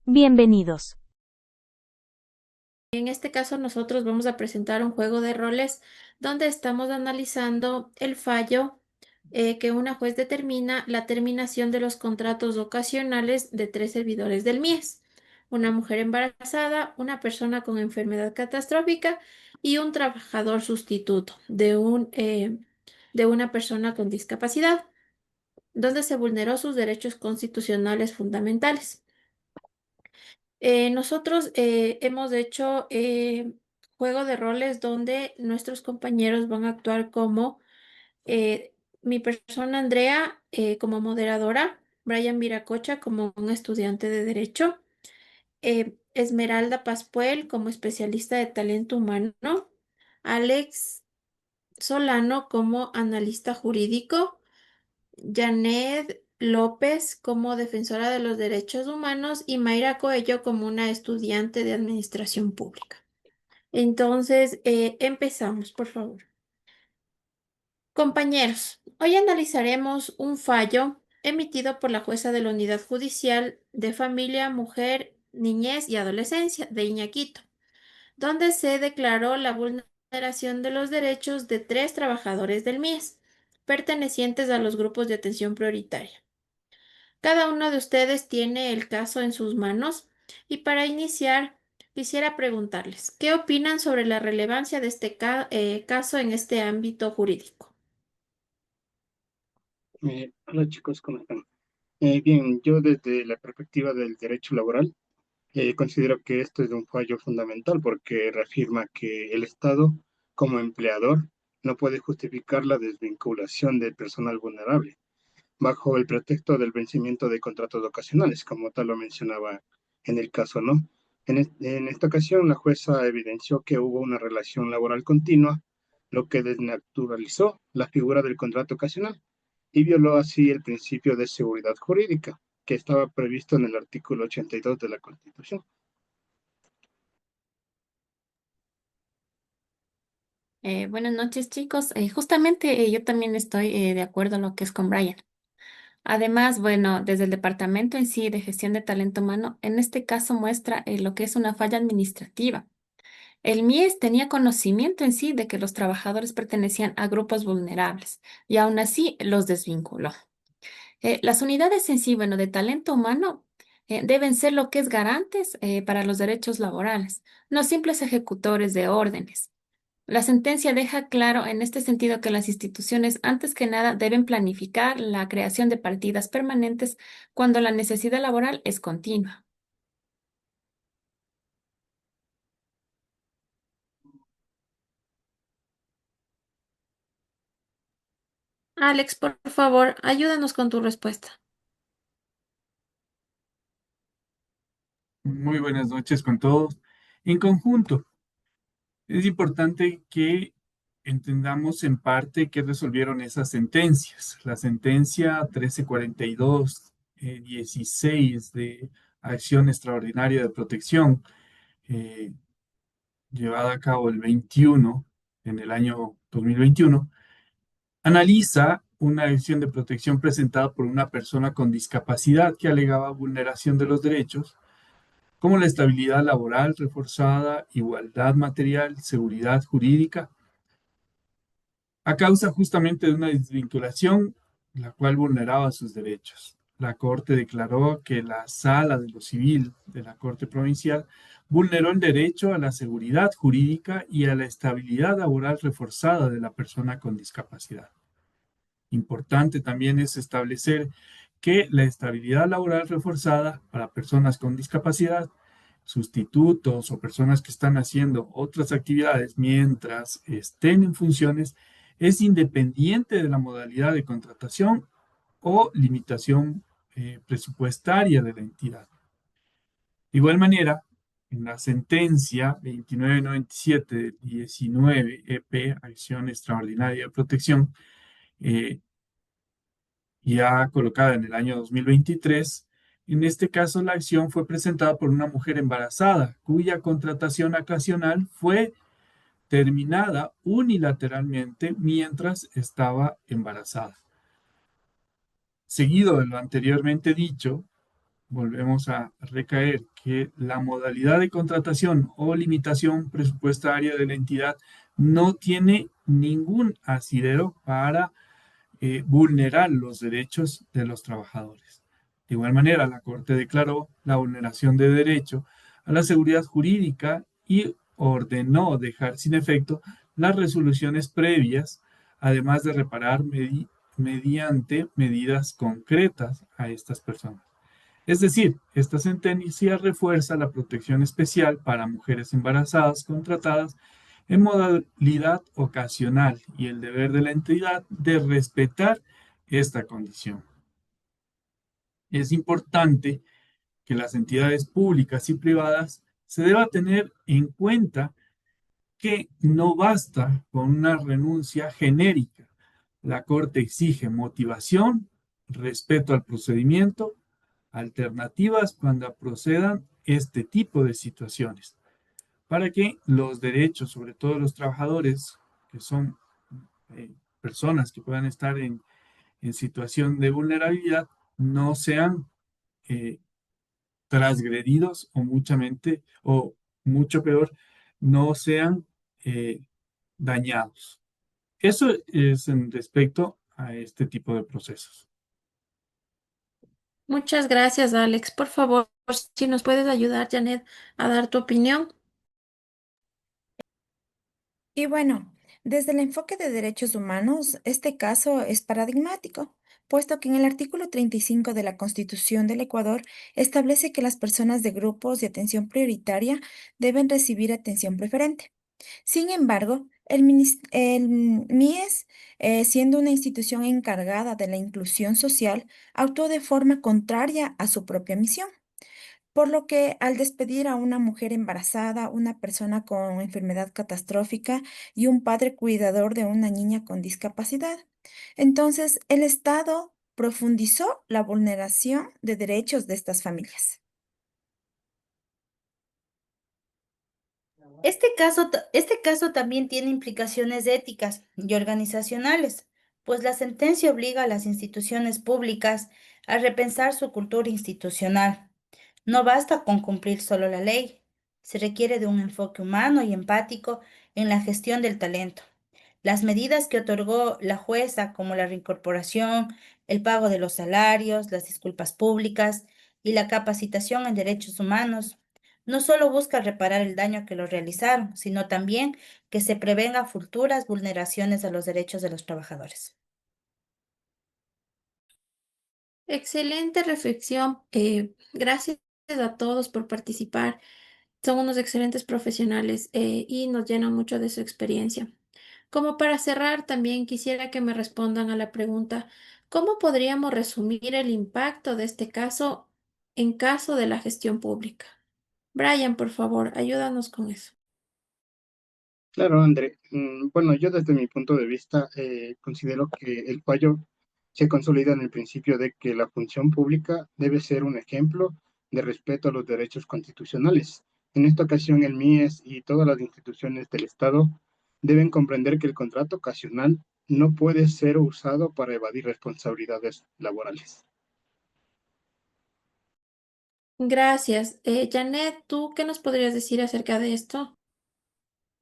Bienvenidos. En este caso, nosotros vamos a presentar un juego de roles donde estamos analizando el fallo que una juez determina la terminación de los contratos ocasionales de tres servidores del MIES: una mujer embarazada, una persona con enfermedad catastrófica y un trabajador sustituto de una persona con discapacidad, donde se vulneró sus derechos constitucionales fundamentales. Nosotros hemos hecho juego de roles donde nuestros compañeros van a actuar como mi persona Andrea como moderadora, Brian Viracocha como un estudiante de Derecho, Esmeralda Pascuel como especialista de talento humano, Alex Solano como analista jurídico, Janet López como defensora de los derechos humanos y Mayra Coello como una estudiante de administración pública. Entonces, empezamos, por favor. Compañeros, hoy analizaremos un fallo emitido por la jueza de la Unidad Judicial de Familia, Mujer, Niñez y Adolescencia de Iñaquito, donde se declaró la vulneración de los derechos de tres trabajadores del MIES, pertenecientes a los grupos de atención prioritaria. Cada uno de ustedes tiene el caso en sus manos y para iniciar quisiera preguntarles, ¿qué opinan sobre la relevancia de este caso en este ámbito jurídico? Hola chicos, ¿cómo están? Bien, yo desde la perspectiva del derecho laboral considero que esto es un fallo fundamental porque reafirma que el Estado, como empleador, no puede justificar la desvinculación del personal vulnerable bajo el pretexto del vencimiento de contratos ocasionales, como tal lo mencionaba en el caso, ¿no? En esta ocasión, la jueza evidenció que hubo una relación laboral continua, lo que desnaturalizó la figura del contrato ocasional y violó así el principio de seguridad jurídica que estaba previsto en el artículo 82 de la Constitución. Buenas noches, chicos. Justamente yo también estoy de acuerdo en lo que es con Brian. Además, bueno, desde el departamento en sí de gestión de talento humano, en este caso muestra lo que es una falla administrativa. El MIES tenía conocimiento en sí de que los trabajadores pertenecían a grupos vulnerables y aún así los desvinculó. Las unidades en sí, bueno, de talento humano deben ser lo que es garantes para los derechos laborales, no simples ejecutores de órdenes. La sentencia deja claro en este sentido que las instituciones, antes que nada, deben planificar la creación de partidas permanentes cuando la necesidad laboral es continua. Alex, por favor, ayúdanos con tu respuesta. Muy buenas noches con todos. En conjunto, es importante que entendamos en parte qué resolvieron esas sentencias. La sentencia 1342, 16 de Acción Extraordinaria de Protección, eh, llevada a cabo el 21, en el año 2021, analiza una acción de protección presentada por una persona con discapacidad que alegaba vulneración de los derechos como la estabilidad laboral reforzada, igualdad material, seguridad jurídica, a causa justamente de una desvinculación, la cual vulneraba sus derechos. La Corte declaró que la Sala de lo Civil de la Corte Provincial vulneró el derecho a la seguridad jurídica y a la estabilidad laboral reforzada de la persona con discapacidad. Importante también es establecer que la estabilidad laboral reforzada para personas con discapacidad, sustitutos o personas que están haciendo otras actividades mientras estén en funciones, es independiente de la modalidad de contratación o limitación presupuestaria de la entidad. De igual manera, en la sentencia 2997 del 19 EP, Acción Extraordinaria de Protección, eh, ya colocada en el año 2023. En este caso, la acción fue presentada por una mujer embarazada, cuya contratación ocasional fue terminada unilateralmente mientras estaba embarazada. Seguido de lo anteriormente dicho, volvemos a recaer que la modalidad de contratación o limitación presupuestaria de la entidad no tiene ningún asidero para vulnerar los derechos de los trabajadores. De igual manera, la Corte declaró la vulneración de derecho a la seguridad jurídica y ordenó dejar sin efecto las resoluciones previas, además de reparar mediante medidas concretas a estas personas. Es decir, esta sentencia refuerza la protección especial para mujeres embarazadas contratadas en modalidad ocasional y el deber de la entidad de respetar esta condición. Es importante que las entidades públicas y privadas se deba tener en cuenta que no basta con una renuncia genérica. La Corte exige motivación, respeto al procedimiento, alternativas cuando procedan este tipo de situaciones, para que los derechos, sobre todo los trabajadores, que son personas que puedan estar en situación de vulnerabilidad, no sean eh, transgredidos o mucho peor, no sean eh, dañados. Eso es en respecto a este tipo de procesos. Muchas gracias, Alex. Por favor, si nos puedes ayudar, Janet, a dar tu opinión. Y bueno, desde el enfoque de derechos humanos, este caso es paradigmático, puesto que en el artículo 35 de la Constitución del Ecuador establece que las personas de grupos de atención prioritaria deben recibir atención preferente. Sin embargo, el MIES, siendo una institución encargada de la inclusión social, actuó de forma contraria a su propia misión. Por lo que al despedir a una mujer embarazada, una persona con enfermedad catastrófica y un padre cuidador de una niña con discapacidad, entonces el Estado profundizó la vulneración de derechos de estas familias. Este caso también tiene implicaciones éticas y organizacionales, pues la sentencia obliga a las instituciones públicas a repensar su cultura institucional. No basta con cumplir solo la ley, se requiere de un enfoque humano y empático en la gestión del talento. Las medidas que otorgó la jueza, como la reincorporación, el pago de los salarios, las disculpas públicas y la capacitación en derechos humanos, no solo busca reparar el daño que lo realizaron, sino también que se prevenga futuras vulneraciones a los derechos de los trabajadores. Excelente reflexión. Gracias a todos por participar. Son unos excelentes profesionales y nos llenan mucho de su experiencia. Como para cerrar, también quisiera que me respondan a la pregunta, ¿cómo podríamos resumir el impacto de este caso en caso de la gestión pública? Brian, por favor, ayúdanos con eso. Claro, André. Bueno, yo desde mi punto de vista considero que el fallo se consolida en el principio de que la función pública debe ser un ejemplo de respeto a los derechos constitucionales. En esta ocasión, el MIES y todas las instituciones del Estado deben comprender que el contrato ocasional no puede ser usado para evadir responsabilidades laborales. Gracias. Janet, ¿tú qué nos podrías decir acerca de esto?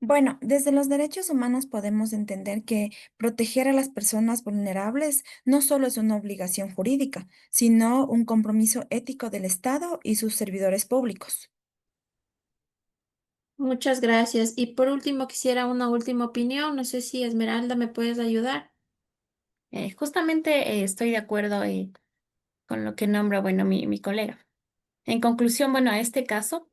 Bueno, desde los derechos humanos podemos entender que proteger a las personas vulnerables no solo es una obligación jurídica, sino un compromiso ético del Estado y sus servidores públicos. Muchas gracias. Y por último, quisiera una última opinión. No sé si Esmeralda me puedes ayudar. Justamente estoy de acuerdo con lo que nombra, bueno, mi colega. En conclusión, bueno, a este caso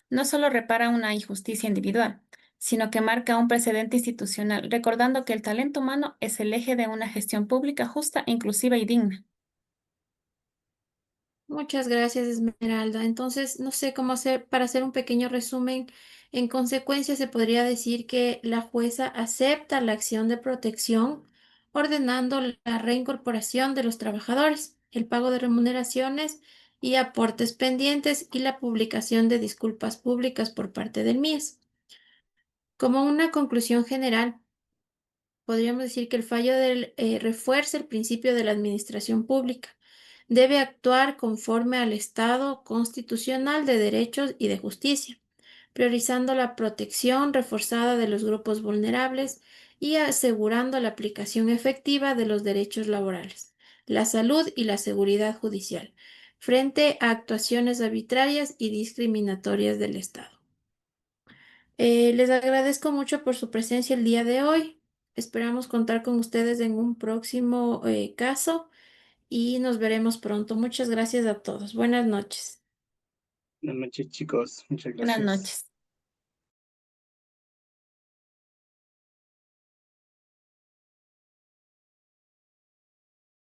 no solo repara una injusticia individual, sino que marca un precedente institucional, recordando que el talento humano es el eje de una gestión pública justa, inclusiva y digna. Muchas gracias, Esmeralda. Entonces, no sé cómo hacer, para hacer un pequeño resumen, en consecuencia se podría decir que la jueza acepta la acción de protección, ordenando la reincorporación de los trabajadores, el pago de remuneraciones y aportes pendientes y la publicación de disculpas públicas por parte del MIES. Como una conclusión general, podríamos decir que el fallo refuerza el principio de la administración pública. debe actuar conforme al Estado constitucional de derechos y de justicia, priorizando la protección reforzada de los grupos vulnerables y asegurando la aplicación efectiva de los derechos laborales, la salud y la seguridad judicial, frente a actuaciones arbitrarias y discriminatorias del Estado. Les agradezco mucho por su presencia el día de hoy. Esperamos contar con ustedes en un próximo caso y nos veremos pronto. Muchas gracias a todos. Buenas noches. Buenas noches, chicos. Muchas Buenas gracias. noches.